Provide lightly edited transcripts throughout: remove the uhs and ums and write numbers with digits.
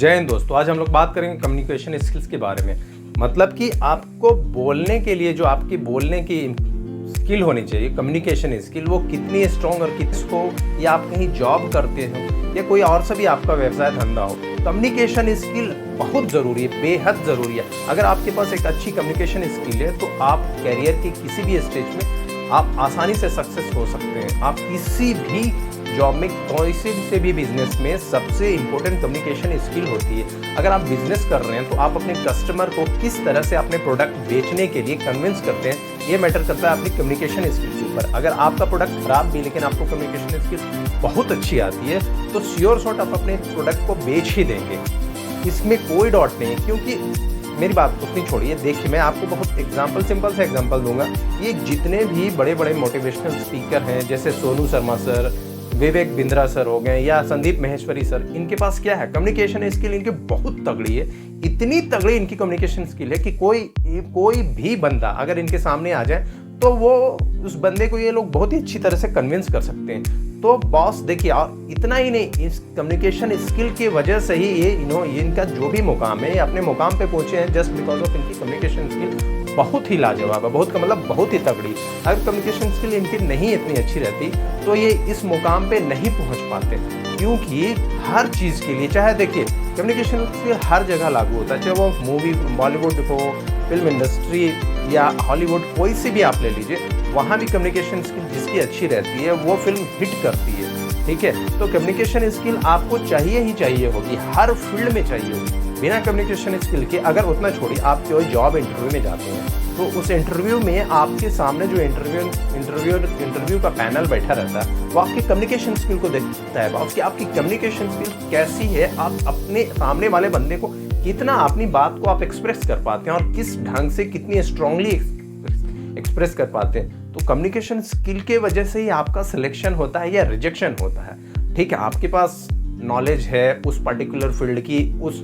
जय हिंद दोस्तों। आज हम लोग बात करेंगे कम्युनिकेशन स्किल्स के बारे में। मतलब कि आपको बोलने के लिए जो आपकी बोलने की स्किल होनी चाहिए, कम्युनिकेशन स्किल, वो कितनी स्ट्रॉन्ग और किसको, या आप कहीं जॉब करते हो या कोई और सा भी आपका व्यवसाय धंधा हो, कम्युनिकेशन स्किल बहुत ज़रूरी है, बेहद ज़रूरी है। अगर आपके पास एक अच्छी कम्युनिकेशन स्किल है तो आप कैरियर के किसी भी स्टेज में आप आसानी से सक्सेस हो सकते हैं। आप किसी भी जॉब में, किसी से भी बिजनेस में सबसे इम्पोर्टेंट कम्युनिकेशन स्किल होती है। अगर आप बिजनेस कर रहे हैं तो आप अपने कस्टमर को किस तरह से अपने प्रोडक्ट बेचने के लिए कन्विंस करते हैं, ये मैटर करता है अपनी कम्युनिकेशन स्किल के ऊपर। अगर आपका प्रोडक्ट खराब भी लेकिन आपको कम्युनिकेशन स्किल बहुत अच्छी आती है तो श्योर शॉट आप अपने प्रोडक्ट को बेच ही देंगे, इसमें कोई डाउट नहीं है। क्योंकि मेरी बात उतनी छोड़िए, देखिए मैं आपको बहुत सिंपल से एग्जांपल दूंगा। ये जितने भी बड़े बड़े मोटिवेशनल स्पीकर हैं, जैसे सोनू शर्मा सर, विवेक बिंद्रा सर हो गए या संदीप माहेश्वरी सर, इनके पास क्या है, कम्युनिकेशन स्किल इनकी बहुत तगड़ी है। इतनी तगड़ी इनकी कम्युनिकेशन स्किल है कि कोई भी बंदा अगर इनके सामने आ जाए तो वो उस बंदे को ये लोग बहुत ही अच्छी तरह से कन्विंस कर सकते हैं। तो बॉस देखिए, और इतना ही नहीं, इस कम्युनिकेशन स्किल की वजह से ही ये इनका जो भी मुकाम है, ये अपने मुकाम पे पहुंचे हैं जस्ट बिकॉज ऑफ इनकी कम्युनिकेशन स्किल बहुत ही लाजवाब है, बहुत ही तगड़ी। अगर कम्युनिकेशन स्किल इनकी नहीं इतनी अच्छी रहती तो ये इस मुकाम पे नहीं पहुंच पाते। क्योंकि हर चीज़ के लिए, चाहे देखिए कम्युनिकेशन स्किल हर जगह लागू होता है, चाहे वो मूवी, बॉलीवुड हो, फिल्म इंडस्ट्री या हॉलीवुड, कोई सी भी आप ले लीजिए, वहाँ भी कम्युनिकेशन स्किल जिसकी अच्छी रहती है वो फिल्म हिट करती है। ठीक है, तो कम्युनिकेशन स्किल आपको चाहिए ही चाहिए होगी, हर फील्ड में चाहिए होगी। बिना कम्युनिकेशन स्किल के, अगर उतना छोड़िए, आप कोई जॉब इंटरव्यू में जाते हैं तो उस इंटरव्यू में आपके सामने जो इंटरव्यू का पैनल बैठा रहता है वो आपकी कम्युनिकेशन स्किल को देखता है। आपकी कम्युनिकेशन स्किल कैसी है, आप अपने सामने वाले बंदे को कितना अपनी बात को आप एक्सप्रेस कर पाते हैं और किस ढंग से कितनी स्ट्रांगली एक्सप्रेस कर पाते हैं। तो कम्युनिकेशन स्किल के वजह से ही आपका सिलेक्शन होता है या रिजेक्शन होता है। ठीक है, आपके पास नॉलेज है उस पर्टिकुलर फील्ड की, उस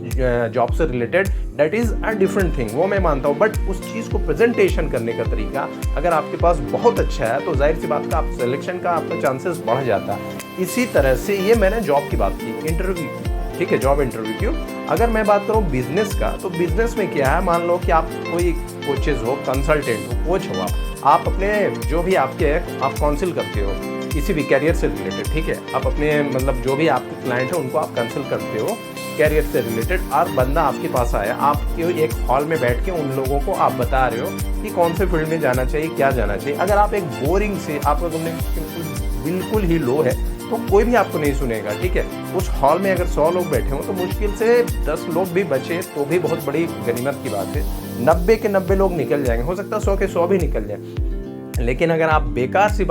जॉब से related, that is a different thing, वो मैं मानता हूँ। बट उस चीज़ को प्रेजेंटेशन करने का तरीका अगर आपके पास बहुत अच्छा है तो जाहिर सी बात का आप सिलेक्शन का आपका चांसेस बढ़ जाता है। इसी तरह से ये मैंने जॉब की बात की, इंटरव्यू की, ठीक है, जॉब इंटरव्यू क्यों। अगर मैं बात करूँ बिजनेस का, तो बिजनेस में क्या है, मान लो कि आप कोई कोचेज हो, कंसल्टेंट हो, कोच हो, आप अपने जो भी आपके आप काउंसिल करते हो किसी भी कैरियर से रिलेटेड। ठीक है, आप अपने मतलब जो भी आपके क्लाइंट है उनको आप कंसल्ट करते हो कैरियर से रिलेटेड, और बंदा आपके पास आया, आप एक हॉल में बैठ के उन लोगों को आप बता रहे हो कि कौन से फील्ड में जाना चाहिए, क्या जाना चाहिए। अगर आप एक बोरिंग से, आपका कम्युनिकेशन बिल्कुल ही लो है तो कोई भी आपको नहीं सुनेगा। ठीक है, उस हॉल में अगर 100 लोग बैठे हों तो मुश्किल से 10 लोग भी बचे तो भी बहुत बड़ी गनीमत की बात है। 90 के 90 लोग निकल जाएंगे, हो सकता है 100 के 100 भी निकल जाए। लेकिन अगर आप बेकार सी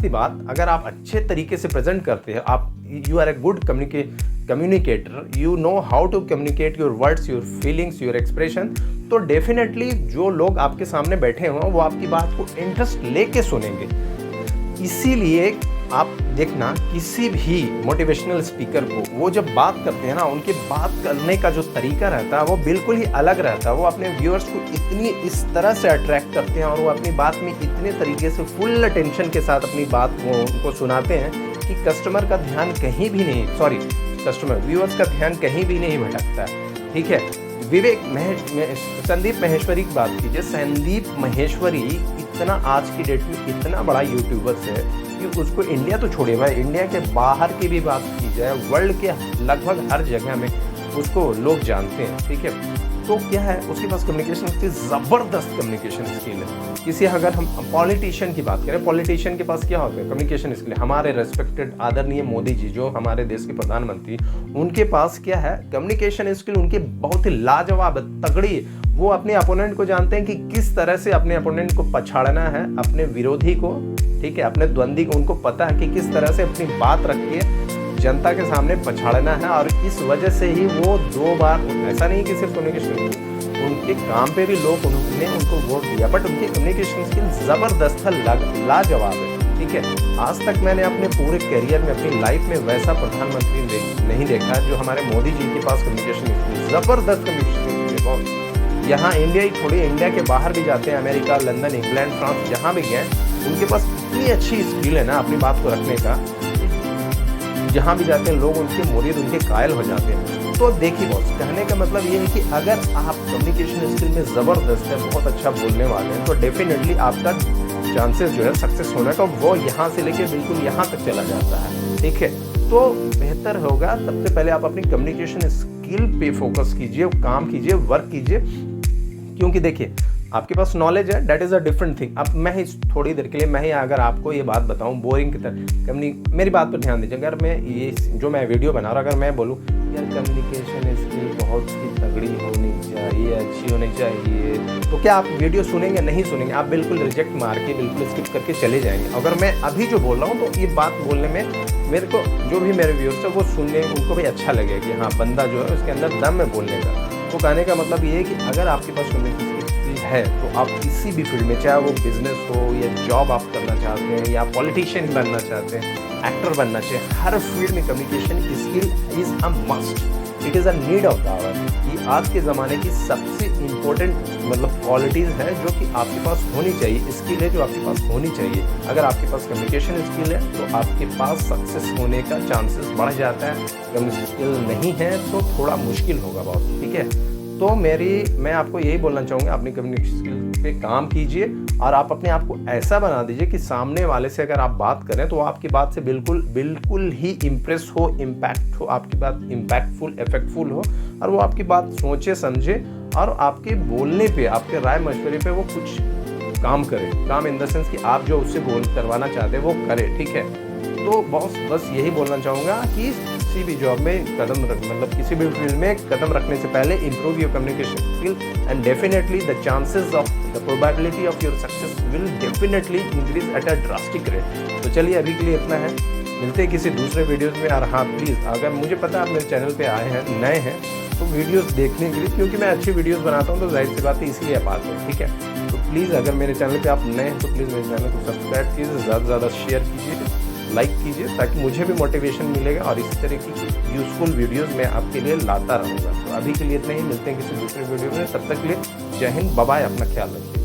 बात अगर आप अच्छे तरीके से प्रेजेंट करते हैं, आप you are a good communicator, you know how to communicate your words, your feelings, your expression, तो डेफिनेटली जो लोग आपके सामने बैठे हों वो आपकी बात को इंटरेस्ट लेके सुनेंगे। इसीलिए आप देखना, किसी भी मोटिवेशनल स्पीकर को वो जब बात करते हैं ना, उनके बात करने का जो तरीका रहता है वो बिल्कुल ही अलग रहता है। वो अपने व्यूअर्स को इस तरह से अट्रैक्ट करते हैं और वो अपनी बात में इतने तरीके से फुल अटेंशन के साथ अपनी बात को उनको सुनाते हैं कि कस्टमर का ध्यान कहीं भी नहीं, व्यूअर्स का ध्यान कहीं भी नहीं भटकता है। ठीक है, संदीप माहेश्वरी की बात कीजिए। संदीप माहेश्वरी इतना आज की डेट में इतना बड़ा यूट्यूबर्स है कि उसको इंडिया तो छोड़िए भाई, इंडिया के बाहर की भी बात की जाए, वर्ल्ड के लगभग हर जगह में उसको लोग जानते हैं। ठीक है, तो क्या है, उसके पास कम्युनिकेशन स्किल, ज़बरदस्त कम्युनिकेशन स्किल है। अगर हम पॉलिटिशियन की बात करें, पॉलिटिशियन के पास क्या होता है, कम्युनिकेशन स्किल। हमारे रेस्पेक्टेड आदरणीय मोदी जी, जो हमारे देश के प्रधानमंत्री, उनके पास क्या है, कम्युनिकेशन स्किल उनकी बहुत ही लाजवाब, तगड़ी। वो अपने अपोनेंट को जानते हैं कि किस तरह से अपने अपोनेंट को पछाड़ना है, अपने विरोधी को, ठीक है, अपने द्वंद्वी को, उनको पता है कि किस तरह से अपनी बात रख के जनता के सामने पछाड़ना है। और इस वजह से ही वो 2 बार, ऐसा नहीं कि सिर्फ कम्युनिकेशन, उनके काम पे भी लोग उन्होंने उनको वोट दिया, बट उनकी कम्युनिकेशन स्किल ज़बरदस्त लाजवाब है। ठीक है, आज तक मैंने अपने पूरे करियर में, अपनी लाइफ में वैसा प्रधानमंत्री नहीं देखा जो हमारे मोदी जी के पास कम्युनिकेशन स्किल, ज़बरदस्त कम्युनिकेशन स्किल। बहुत यहाँ इंडिया ही छोड़िए, इंडिया के बाहर भी जाते हैं, अमेरिका, लंदन, इंग्लैंड, फ्रांस, जहाँ भी गए, उनके पास इतनी अच्छी स्किल है ना अपनी बात को रखने का, जहाँ भी जाते हैं लोग उनके मुरीद, उनके कायल हो जाते हैं। तो देखिए बॉस, कहने का मतलब ये है कि अगर आप कम्युनिकेशन स्किल में ज़बरदस्त है, बहुत अच्छा बोलने वाले हैं, तो डेफिनेटली आपका चांसेस जो है सक्सेस होने का वो यहाँ से लेके बिल्कुल यहाँ तक चला जाता है। ठीक है, तो बेहतर होगा सबसे पहले आप अपनी कम्युनिकेशन स्किल पे फोकस कीजिए, काम कीजिए, वर्क कीजिए। क्योंकि देखिए आपके पास नॉलेज है, that is a different thing. अब मैं ही थोड़ी देर के लिए मैं ही अगर आपको ये बात बताऊं बोरिंग की तरह, मेरी बात पर ध्यान दीजिए। अगर मैं ये जो मैं वीडियो बना रहा हूँ, अगर मैं बोलूँ यार कम्युनिकेशन स्किल बहुत ही तगड़ी होनी चाहिए, अच्छी होनी चाहिए, तो क्या आप वीडियो सुनेंगे? नहीं सुनेंगे, आप बिल्कुल रिजेक्ट मार के बिल्कुल स्किप करके चले जाएंगे। अगर मैं अभी जो बोल रहा हूँ तो ये बात बोलने में मेरे को जो भी मेरे व्यूअर्स है वो सुनने उनको भी अच्छा लगेगा कि हाँ बंदा जो है उसके अंदर दम है बोलने का। तो कहने का मतलब ये है कि अगर आपके पास कम्युनिकेशन है तो आप किसी भी फील्ड में, चाहे वो बिजनेस हो या जॉब आप करना चाहते हैं या पॉलिटिशियन बनना चाहते हैं, एक्टर बनना चाहिए, हर फील्ड में communication skill is a must, it is a need of the hour. ये आज के ज़माने की सबसे इम्पोर्टेंट मतलब क्वालिटीज़ है जो कि आपके पास होनी चाहिए, स्किल है जो आपके पास होनी चाहिए। अगर आपके पास कम्युनिकेशन स्किल है तो आपके पास सक्सेस होने का चांसेस बढ़ जाता है। कम्युनिकेशन स्किल नहीं है तो थोड़ा मुश्किल होगा बहुत। ठीक है, तो मैं आपको यही बोलना चाहूँगा, अपनी कम्युनिकेशन स्किल पे काम कीजिए और आप अपने आप को ऐसा बना दीजिए कि सामने वाले से अगर आप बात करें तो आपकी बात से बिल्कुल ही इम्प्रेस हो, इम्पैक्ट हो, आपकी बात इम्पैक्टफुल, इफेक्टफुल हो और वो आपकी बात सोचे समझे और आपके बोलने पे, आपके राय मशवरे पे वो कुछ काम करे। काम इन द सेंस कि आप जो उससे करवाना चाहते हैं वो करे। ठीक है, तो बस यही बोलना चाहूँगा कि किसी भी जॉब में मतलब किसी भी फील्ड में कदम रखने से पहले improve your communication skill and definitely the chances of the probability of your success will definitely increase at a drastic rate. तो चलिए अभी के लिए इतना है, मिलते हैं किसी दूसरे वीडियोज़ में। और हाँ प्लीज़, अगर मुझे पता है आप मेरे चैनल पे आए हैं, नए हैं, तो वीडियोज़ देखने के लिए, क्योंकि मैं अच्छी वीडियोज़ बनाता हूँ तो जाहिर सी बात है इसलिए आप आते हैं। ठीक है, तो प्लीज़ अगर मेरे चैनल पर आप नए हैं तो प्लीज़ मेरे चैनल को सब्सक्राइब कीजिए, ज़्यादा से ज़्यादा शेयर कीजिए, लाइक कीजिए, ताकि मुझे भी मोटिवेशन मिलेगा और इस तरह की यूज़फुल वीडियोस मैं आपके लिए लाता रहूँगा। तो अभी के लिए इतना ही, मिलते हैं किसी दूसरे वीडियो में, तब तक के लिए जय हिंद, बाय बाय, अपना ख्याल रखिए।